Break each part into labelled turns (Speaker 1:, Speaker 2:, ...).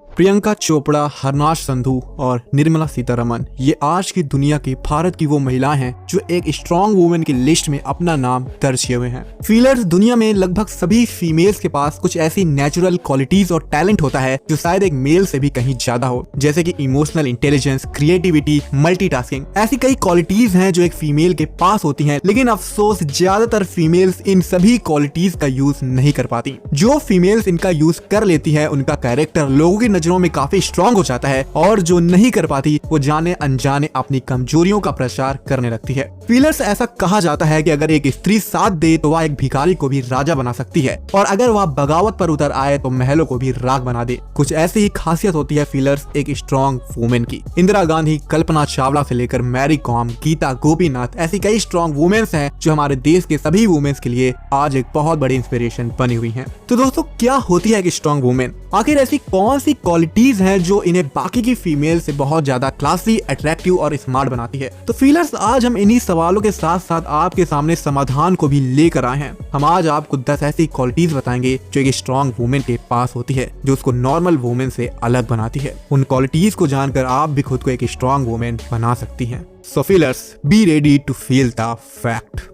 Speaker 1: प्रियंका चोपड़ा, हरनाश संधू और निर्मला सीतारमण ये आज की दुनिया की भारत की वो महिला हैं जो एक स्ट्रॉन्ग वुमेन की लिस्ट में अपना नाम दर्ज किए हुए हैं। फीलर्स, दुनिया में लगभग सभी फीमेल्स के पास कुछ ऐसी नेचुरल क्वालिटीज और टैलेंट होता है जो शायद एक मेल से भी कहीं ज्यादा हो, जैसे कि इमोशनल इंटेलिजेंस, क्रिएटिविटी, मल्टीटास्किंग। ऐसी कई क्वालिटीज हैं जो एक फीमेल के पास होती हैं, लेकिन अफसोस ज्यादातर फीमेल्स इन सभी क्वालिटीज का यूज नहीं कर पाती। जो फीमेल्स इनका यूज कर लेती है उनका कैरेक्टर लोगों की नजरों में काफी स्ट्रॉन्ग हो जाता है, और जो नहीं कर पाती वो जाने अनजाने अपनी कमजोरियों का प्रचार करने लगती है। फीलर्स, ऐसा कहा जाता है कि अगर एक स्त्री साथ दे तो वह एक भिखारी को भी राजा बना सकती है, और अगर वह बगावत पर उतर आए तो महलों को भी राख बना दे। कुछ ऐसी ही खासियत होती है फीलर्स एक स्ट्रॉन्ग वुमेन की। इंदिरा गांधी, कल्पना चावला से लेकर मैरी कॉम, गीता गोपीनाथ, ऐसी कई स्ट्रॉन्ग वुमेन्स हैं जो हमारे देश के सभी वुमेन्स के लिए आज एक बहुत बड़ी इंस्पिरेशन बनी हुई हैं। तो दोस्तों, क्या होती है एक स्ट्रॉन्ग वुमेन? आखिर ऐसी कौन सी क्वालिटीज हैं जो इन्हें बाकी की फीमेल से बहुत ज्यादा क्लासी, अट्रैक्टिव और स्मार्ट बनाती है? तो फीलर्स, आज हम इन्हीं सवालों के साथ साथ आपके सामने समाधान को भी लेकर आए हैं। हम आज आपको 10 ऐसी क्वालिटीज बताएंगे जो एक स्ट्रॉन्ग वुमेन के पास होती है, जो उसको नॉर्मल वुमेन से अलग बनाती है। उन क्वालिटीज को जानकर आप भी खुद को एक स्ट्रॉन्ग वुमेन बना सकती हैं। So feelers, be ready to feel the fact.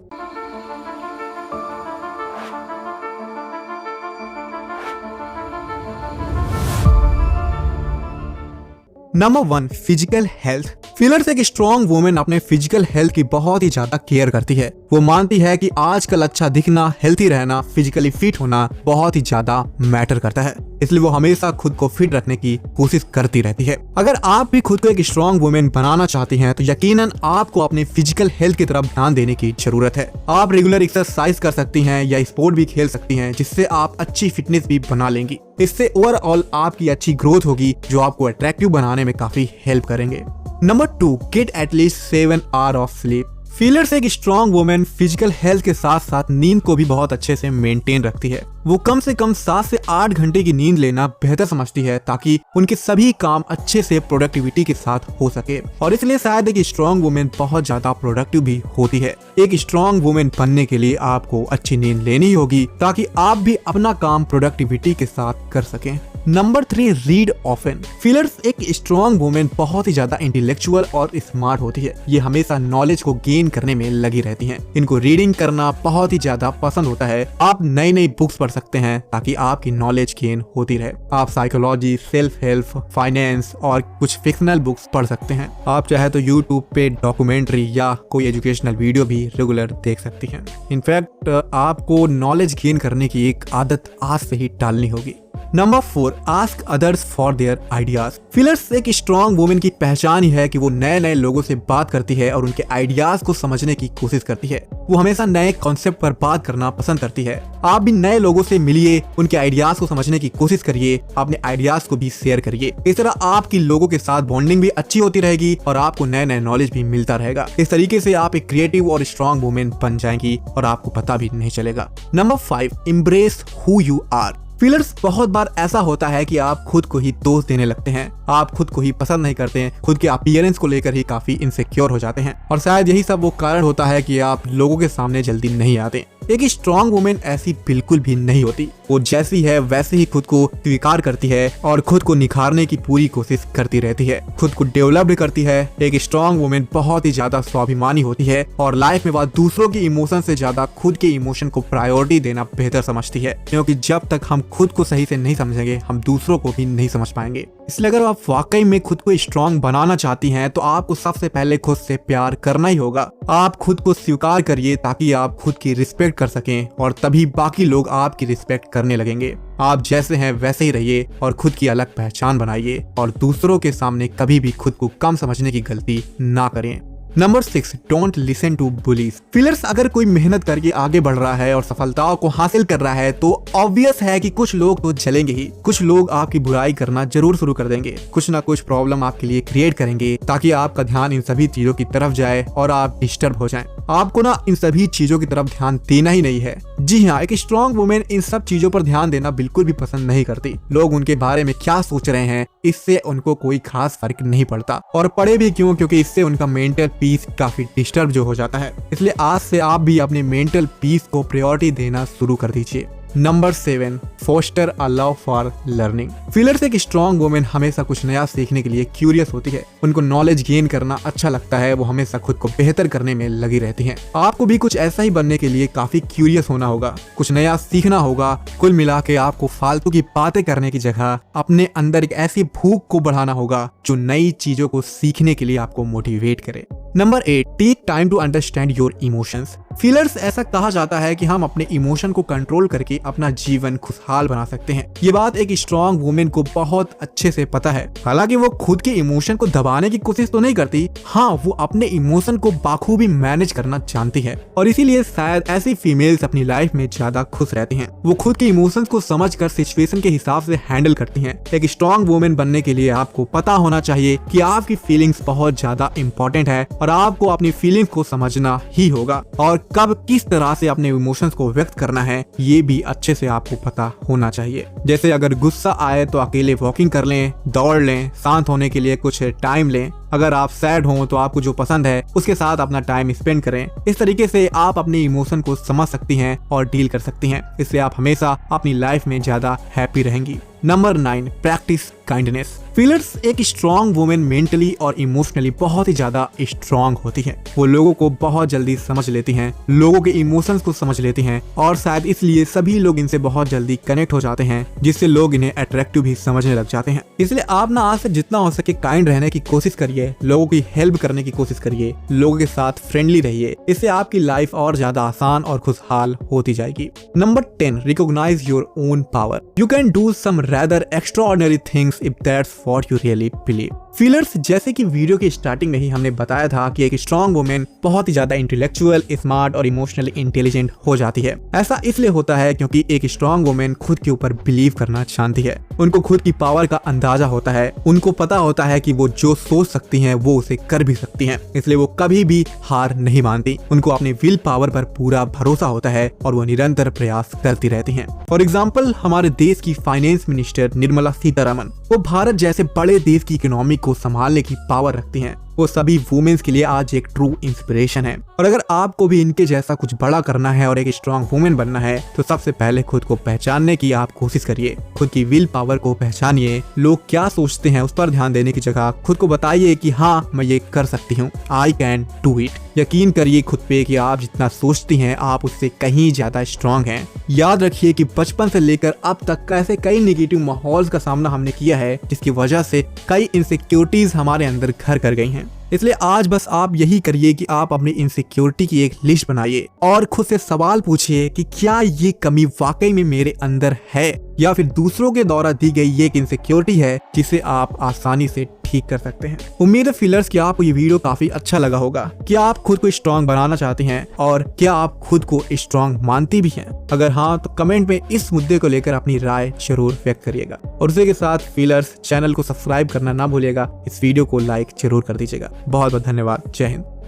Speaker 1: Number 1, physical health. Feelers, एक स्ट्रॉन्ग वुमेन अपने फिजिकल हेल्थ की बहुत ही ज्यादा केयर करती है। वो मानती है कि आजकल अच्छा दिखना, हेल्थी रहना, फिजिकली फिट होना बहुत ही ज्यादा मैटर करता है, इसलिए वो हमेशा खुद को फिट रखने की कोशिश करती रहती है। अगर आप भी खुद को एक स्ट्रॉन्ग वुमेन बनाना चाहती हैं तो यकीनन आपको अपने फिजिकल हेल्थ की तरफ ध्यान देने की जरूरत है। आप रेगुलर एक्सरसाइज कर सकती हैं या स्पोर्ट भी खेल सकती हैं, जिससे आप अच्छी फिटनेस भी बना लेंगी। इससे ओवरऑल आपकी अच्छी ग्रोथ होगी जो आपको अट्रैक्टिव बनाने में काफी हेल्प करेंगे। Number 2, get at least 7 hour of sleep. Feelers, एक स्ट्रॉन्ग वुमेन फिजिकल हेल्थ के साथ साथ नींद को भी बहुत अच्छे से मेंटेन रखती है। वो कम से कम 7 से 8 घंटे की नींद लेना बेहतर समझती है, ताकि उनके सभी काम अच्छे से प्रोडक्टिविटी के साथ हो सके, और इसलिए शायद एक स्ट्रॉन्ग वुमेन बहुत ज्यादा प्रोडक्टिव भी होती है। एक स्ट्रॉन्ग वुमेन बनने के लिए आपको अच्छी नींद लेनी होगी, ताकि आप भी अपना काम प्रोडक्टिविटी के साथ कर सकें। Number 3, read often. फीलर्स, एक स्ट्रॉन्ग वुमेन बहुत ही ज्यादा इंटेलेक्चुअल और स्मार्ट होती है। ये हमेशा नॉलेज को गेन करने में लगी रहती हैं। इनको रीडिंग करना बहुत ही ज्यादा पसंद होता है। आप नई नई बुक्स पढ़ सकते हैं ताकि आपकी नॉलेज गेन होती रहे। आप साइकोलॉजी, सेल्फ हेल्प, फाइनेंस और कुछ फिक्शनल बुक्स पढ़ सकते हैं। आप चाहे तो यूट्यूब पे डॉक्यूमेंट्री या कोई एजुकेशनल वीडियो भी रेगुलर देख सकती हैं। इनफैक्ट आपको नॉलेज गेन करने की एक आदत आज से ही डालनी होगी। Number 4, ask others for their ideas. Feelers, एक स्ट्रॉन्ग वुमेन की पहचान ही है कि वो नए नए लोगों से बात करती है और उनके आइडियाज को समझने की कोशिश करती है। वो हमेशा नए कॉन्सेप्ट पर बात करना पसंद करती है। आप भी नए लोगों से मिलिए, उनके आइडियाज को समझने की कोशिश करिए, अपने आइडियाज को भी शेयर करिए। इस तरह आपकी लोगों के साथ बॉन्डिंग भी अच्छी होती रहेगी और आपको नए नए नॉलेज भी मिलता रहेगा। इस तरीके से आप एक क्रिएटिव और स्ट्रॉन्ग वुमेन बन जाएंगी और आपको पता भी नहीं चलेगा। Number 5, embrace who you are. Feelers, बहुत बार ऐसा होता है कि आप खुद को ही दोष देने लगते हैं। आप खुद को ही पसंद नहीं करते हैं, खुद के अपीयरेंस को लेकर ही काफी इनसिक्योर हो जाते हैं, और शायद यही सब वो कारण होता है कि आप लोगों के सामने जल्दी नहीं आते। एक स्ट्रॉन्ग वुमेन ऐसी बिल्कुल भी नहीं होती। वो जैसी है वैसे ही खुद को स्वीकार करती है और खुद को निखारने की पूरी कोशिश करती रहती है, खुद को डेवलप करती है। एक स्ट्रॉन्ग वुमेन बहुत ही ज्यादा स्वाभिमानी होती है और लाइफ में वह दूसरों के इमोशन से ज्यादा खुद के इमोशन को प्रायोरिटी देना बेहतर समझती है, क्योंकि जब तक हम खुद को सही से नहीं समझेंगे हम दूसरों को भी नहीं समझ पाएंगे। इसलिए अगर आप वाकई में खुद को स्ट्रॉन्ग बनाना चाहती हैं तो आपको सबसे पहले खुद से प्यार करना ही होगा। आप खुद को स्वीकार करिए ताकि आप खुद की रिस्पेक्ट कर सकें, और तभी बाकी लोग आपकी रिस्पेक्ट करने लगेंगे। आप जैसे हैं वैसे ही रहिए और खुद की अलग पहचान बनाइए, और दूसरों के सामने कभी भी खुद को कम समझने की गलती ना करें। Number 6, don't listen to bullies. Feelers, अगर कोई मेहनत करके आगे बढ़ रहा है और सफलताओं को हासिल कर रहा है तो ऑब्वियस है कि कुछ लोग तो जलेंगे ही। कुछ लोग आपकी बुराई करना जरूर शुरू कर देंगे, कुछ ना कुछ प्रॉब्लम आपके लिए क्रिएट करेंगे ताकि आपका ध्यान इन सभी चीजों की तरफ जाए और आप डिस्टर्ब हो जाएं। आपको ना इन सभी चीजों की तरफ ध्यान देना ही नहीं है। जी हाँ, एक स्ट्रॉन्ग वुमेन इन सब चीजों पर ध्यान देना बिल्कुल भी पसंद नहीं करती। लोग उनके बारे में क्या सोच रहे हैं इससे उनको कोई खास फर्क नहीं पड़ता, और पड़े भी क्यों, क्योंकि इससे उनका मेंटल पीस काफी डिस्टर्ब जो हो जाता है। इसलिए आज से आप भी अपने मेंटल पीस को प्रायोरिटी देना शुरू कर दीजिए। Number 7, foster a love for learning. Feelers एक स्ट्रॉन्ग वुमेन हमेशा कुछ नया सीखने के लिए क्यूरियस होती है। उनको नॉलेज गेन करना अच्छा लगता है। वो हमेशा खुद को बेहतर करने में लगी रहती हैं। आपको भी कुछ ऐसा ही बनने के लिए काफी क्यूरियस होना होगा, कुछ नया सीखना होगा। कुल मिला के आपको फालतू की बातें करने की जगह अपने अंदर एक ऐसी भूख को बढ़ाना होगा जो नई चीजों को सीखने के लिए आपको मोटिवेट करे। Number 8, take time to understand your emotions. Feelers ऐसा कहा जाता है कि हम अपने इमोशन को कंट्रोल करके अपना जीवन खुशहाल बना सकते हैं। ये बात एक स्ट्रॉन्ग वुमेन को बहुत अच्छे से पता है। हालांकि वो खुद के इमोशन को दबाने की कोशिश तो नहीं करती, हाँ वो अपने इमोशन को बाखूबी मैनेज करना जानती है और इसीलिए शायद ऐसी फीमेल्स अपनी लाइफ में ज्यादा खुश रहती हैं। वो खुद के इमोशंस को समझकर सिचुएशन के हिसाब से हैंडल करती हैं। एक स्ट्रॉन्ग वुमेन बनने के लिए आपको पता होना चाहिए कि आपकी फीलिंग्स बहुत ज्यादा इंपॉर्टेंट है और आपको अपनी फीलिंग्स को समझना ही होगा और कब किस तरह से अपने इमोशंस को व्यक्त करना है ये भी अच्छे से आपको पता होना चाहिए। जैसे अगर गुस्सा आए तो अकेले वॉकिंग कर लें, दौड़ लें, शांत होने के लिए कुछ टाइम लें। अगर आप सैड हो तो आपको जो पसंद है उसके साथ अपना टाइम स्पेंड करें। इस तरीके से आप अपने इमोशन को समझ सकती हैं और डील कर सकती हैं। इससे आप हमेशा अपनी लाइफ में ज्यादा हैप्पी रहेंगी। Number 9, practice kindness. फीलर्स एक स्ट्रॉन्ग वुमेन मेंटली और इमोशनली बहुत ही ज्यादा स्ट्रॉन्ग होती है। वो लोगों को बहुत जल्दी समझ लेती हैं, लोगों के इमोशंस को समझ लेती हैं और शायद इसलिए सभी लोग इनसे बहुत जल्दी कनेक्ट हो जाते हैं, जिससे लोग इन्हें अट्रैक्टिव भी समझने लग जाते हैं। इसलिए आप ना आज से जितना हो सके काइंड रहने की कोशिश करिए, लोगों की हेल्प करने की कोशिश करिए, लोगों के साथ फ्रेंडली रहिए। इससे आपकी लाइफ और ज्यादा आसान और खुशहाल होती जाएगी। Number 10, recognise your own power. You can do some rather extraordinary things if that's what you really believe. Feelers जैसे कि वीडियो की स्टार्टिंग में ही हमने बताया था कि एक स्ट्रॉन्ग वुमेन बहुत ही ज्यादा इंटेलेक्चुअल, स्मार्ट और इमोशनली इंटेलिजेंट हो जाती है। ऐसा इसलिए होता है क्योंकि एक स्ट्रॉन्ग वुमेन खुद के ऊपर बिलीव करना जानती है। उनको खुद की पावर का अंदाजा होता है। उनको पता होता है कि वो जो सोच सकती हैं वो उसे कर भी सकती हैं। इसलिए वो कभी भी हार नहीं मानती। उनको अपनी विल पावर पर पूरा भरोसा होता है और वो निरंतर प्रयास करती रहती हैं। फॉर एग्जाम्पल, हमारे देश की फाइनेंस मिनिस्टर निर्मला सीतारमण, वो भारत जैसे बड़े देश की इकोनॉमी को संभालने की पावर रखती हैं। वो सभी वुमेन्स के लिए आज एक ट्रू इंस्पिरेशन है। और अगर आपको भी इनके जैसा कुछ बड़ा करना है और एक स्ट्रॉन्ग वुमेन बनना है तो सबसे पहले खुद को पहचानने की आप कोशिश करिए। खुद की विल पावर को पहचानिए। लोग क्या सोचते हैं उस पर ध्यान देने की जगह खुद को बताइए कि हाँ मैं ये कर सकती हूँ, आई कैन डू इट। यकीन करिए खुद पे कि आप जितना सोचती हैं आप उससे कहीं ज्यादा स्ट्रॉन्ग हैं। याद रखिए कि बचपन से लेकर अब तक ऐसे कई नेगेटिव माहौल का सामना हमने किया है जिसकी वजह से कई इनसिक्योरिटीज हमारे अंदर घर कर गई हैं। इसलिए आज बस आप यही करिए कि आप अपनी इनसिक्योरिटी की एक लिस्ट बनाइए और खुद से सवाल पूछिए कि क्या ये कमी वाकई में मेरे अंदर है या फिर दूसरों के द्वारा दी गई ये एक इनसिक्योरिटी है जिसे आप आसानी से ठीक कर सकते हैं। उम्मीद है फीलर्स कि आपको ये वीडियो काफी अच्छा लगा होगा। क्या आप खुद को स्ट्रॉन्ग बनाना चाहते हैं और क्या आप खुद को स्ट्रॉन्ग मानती भी हैं? अगर हाँ तो कमेंट में इस मुद्दे को लेकर अपनी राय जरूर व्यक्त करिएगा और उसी के साथ फीलर्स चैनल को सब्सक्राइब करना ना भूलिएगा। इस वीडियो को लाइक जरूर कर दीजिएगा। बहुत बहुत धन्यवाद। जय हिंद।